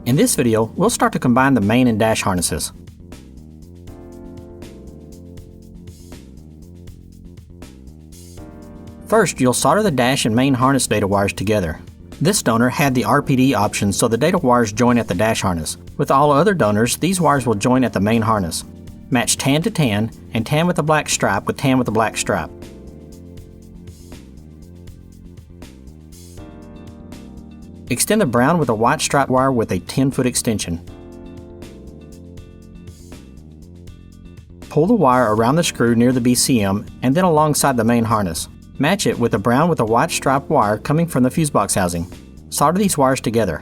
In this video, we'll start to combine the main and dash harnesses. First, you'll solder the dash and main harness data wires together. This donor had the RPD option, so the data wires join at the dash harness. With all other donors, these wires will join at the main harness. Match tan to tan, and tan with a black stripe with tan with a black stripe. Extend the brown with a white stripe wire with a 10-foot extension. Pull the wire around the screw near the BCM and then alongside the main harness. Match it with the brown with a white stripe wire coming from the fuse box housing. Solder these wires together.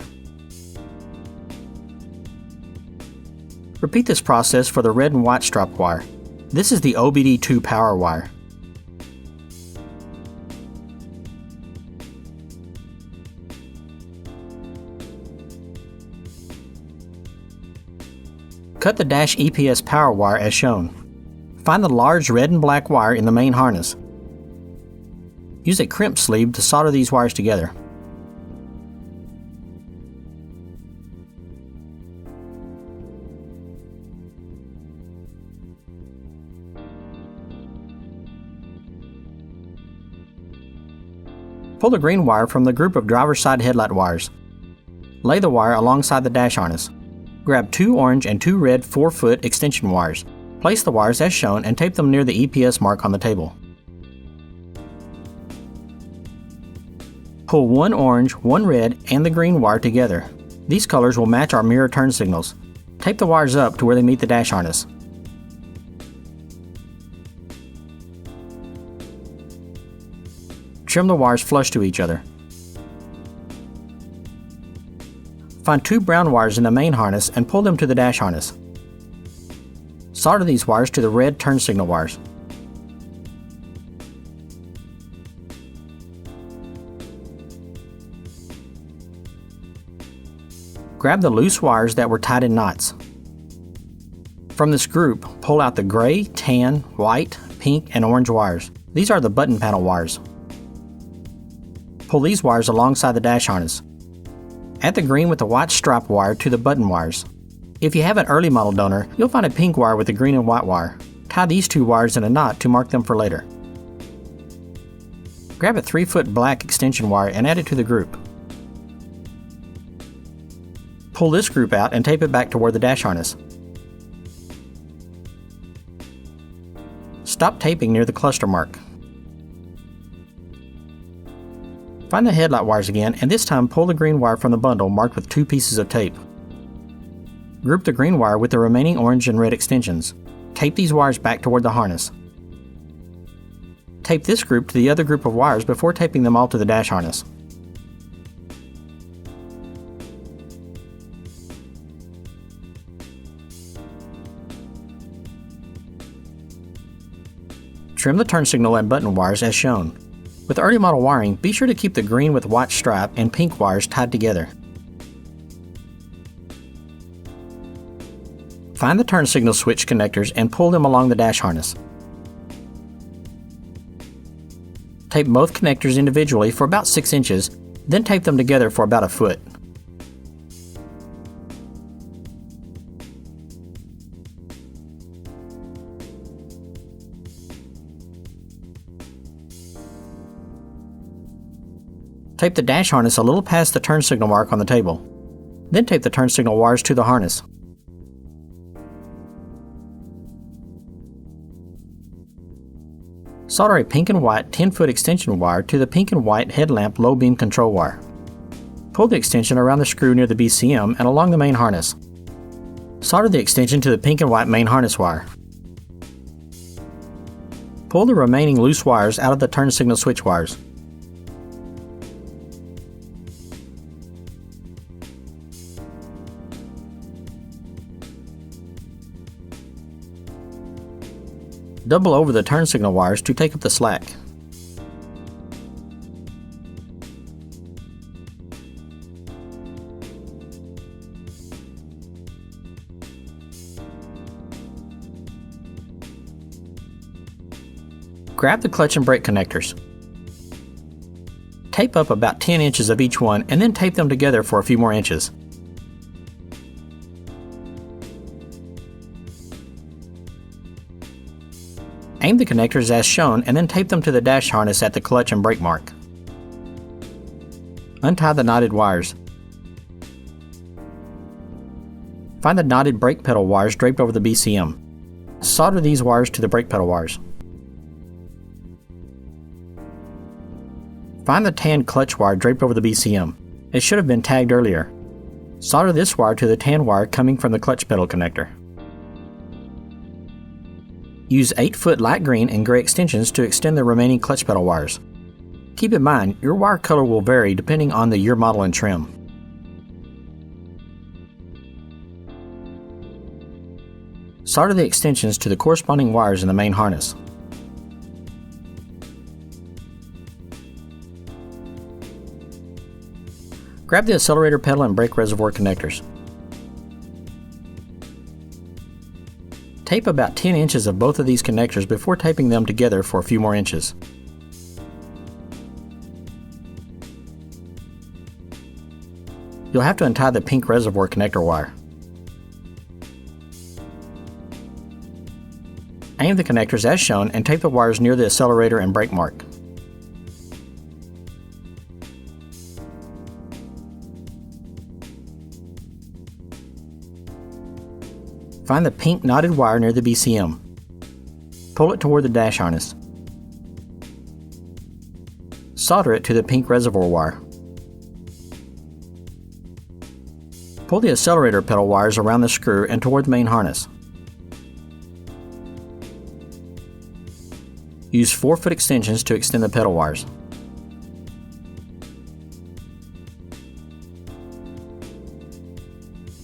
Repeat this process for the red and white stripe wire. This is the OBD2 power wire. Cut the dash EPS power wire as shown. Find the large red and black wire in the main harness. Use a crimp sleeve to solder these wires together. Pull the green wire from the group of driver's side headlight wires. Lay the wire alongside the dash harness. Grab 2 orange and 2 red 4-foot extension wires. Place the wires as shown and tape them near the EPS mark on the table. Pull 1 orange, 1 red, and the green wire together. These colors will match our mirror turn signals. Tape the wires up to where they meet the dash harness. Trim the wires flush to each other. Find 2 brown wires in the main harness and pull them to the dash harness. Solder these wires to the red turn signal wires. Grab the loose wires that were tied in knots. From this group, pull out the gray, tan, white, pink, and orange wires. These are the button panel wires. Pull these wires alongside the dash harness. Add the green with the white stripe wire to the button wires. If you have an early model donor, you'll find a pink wire with a green and white wire. Tie these 2 wires in a knot to mark them for later. Grab a 3-foot black extension wire and add it to the group. Pull this group out and tape it back toward the dash harness. Stop taping near the cluster mark. Find the headlight wires again, and this time pull the green wire from the bundle marked with 2 pieces of tape. Group the green wire with the remaining orange and red extensions. Tape these wires back toward the harness. Tape this group to the other group of wires before taping them all to the dash harness. Trim the turn signal and button wires as shown. With early model wiring, be sure to keep the green with white stripe and pink wires tied together. Find the turn signal switch connectors and pull them along the dash harness. Tape both connectors individually for about 6 inches, then tape them together for about a foot. Tape the dash harness a little past the turn signal mark on the table. Then tape the turn signal wires to the harness. Solder a pink and white 10-foot extension wire to the pink and white headlamp low beam control wire. Pull the extension around the screw near the BCM and along the main harness. Solder the extension to the pink and white main harness wire. Pull the remaining loose wires out of the turn signal switch wires. Double over the turn signal wires to take up the slack. Grab the clutch and brake connectors. Tape up about 10 inches of each one and then tape them together for a few more inches. Aim the connectors as shown and then tape them to the dash harness at the clutch and brake mark. Untie the knotted wires. Find the knotted brake pedal wires draped over the BCM. Solder these wires to the brake pedal wires. Find the tan clutch wire draped over the BCM. It should have been tagged earlier. Solder this wire to the tan wire coming from the clutch pedal connector. Use 8-foot light green and gray extensions to extend the remaining clutch pedal wires. Keep in mind, your wire color will vary depending on the year, model, and trim. Solder the extensions to the corresponding wires in the main harness. Grab the accelerator pedal and brake reservoir connectors. Tape about 10 inches of both of these connectors before taping them together for a few more inches. You'll have to untie the pink reservoir connector wire. Aim the connectors as shown and tape the wires near the accelerator and brake mark. Find the pink knotted wire near the BCM. Pull it toward the dash harness. Solder it to the pink reservoir wire. Pull the accelerator pedal wires around the screw and toward the main harness. Use 4-foot extensions to extend the pedal wires.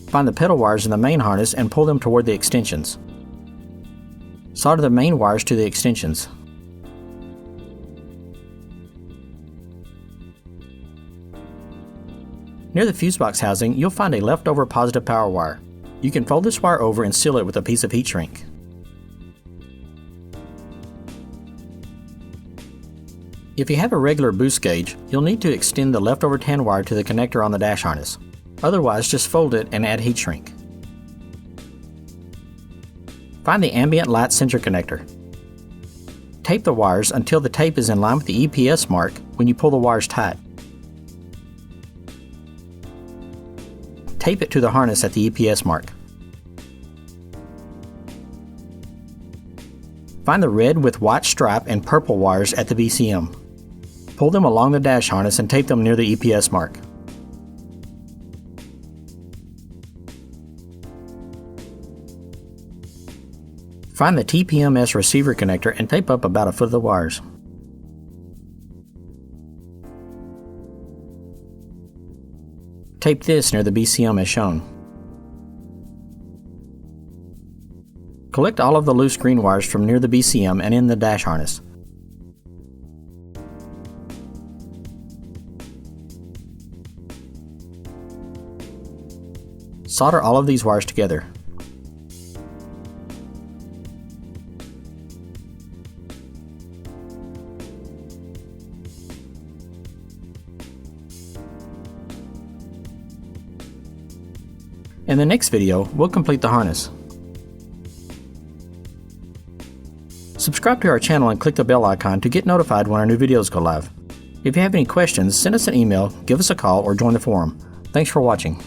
Find the pedal wires in the main harness and pull them toward the extensions. Solder the main wires to the extensions. Near the fuse box housing, you'll find a leftover positive power wire. You can fold this wire over and seal it with a piece of heat shrink. If you have a regular boost gauge, you'll need to extend the leftover tan wire to the connector on the dash harness. Otherwise, just fold it and add heat shrink. Find the ambient light sensor connector. Tape the wires until the tape is in line with the EPS mark when you pull the wires tight. Tape it to the harness at the EPS mark. Find the red with white stripe and purple wires at the BCM. Pull them along the dash harness and tape them near the EPS mark. Find the TPMS receiver connector and tape up about a foot of the wires. Tape this near the BCM as shown. Collect all of the loose green wires from near the BCM and in the dash harness. Solder all of these wires together. In the next video, we'll complete the harness. Subscribe to our channel and click the bell icon to get notified when our new videos go live. If you have any questions, send us an email, give us a call, or join the forum. Thanks for watching.